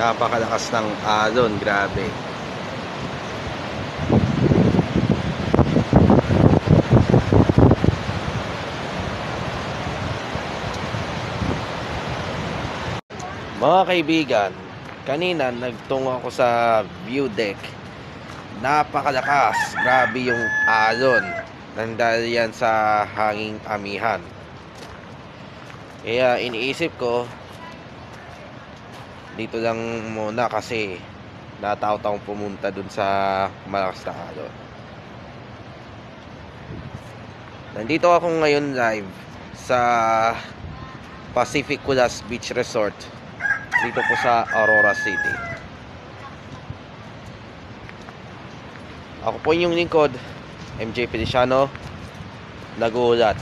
Napakalakas ng alon, grabe. Mga kaibigan, kanina nagtungo ako sa view deck. Napakalakas, grabe yung alon. Nandahil yan sa hanging amihan. Kaya iniisip ko, dito lang muna kasi natakot akong pumunta dun sa malakas na alon. Nandito ako ngayon live sa Pacific Kulas Beach Resort dito po sa Aurora City. Ako po yung lingkod, MJ Feliciano, nagulat.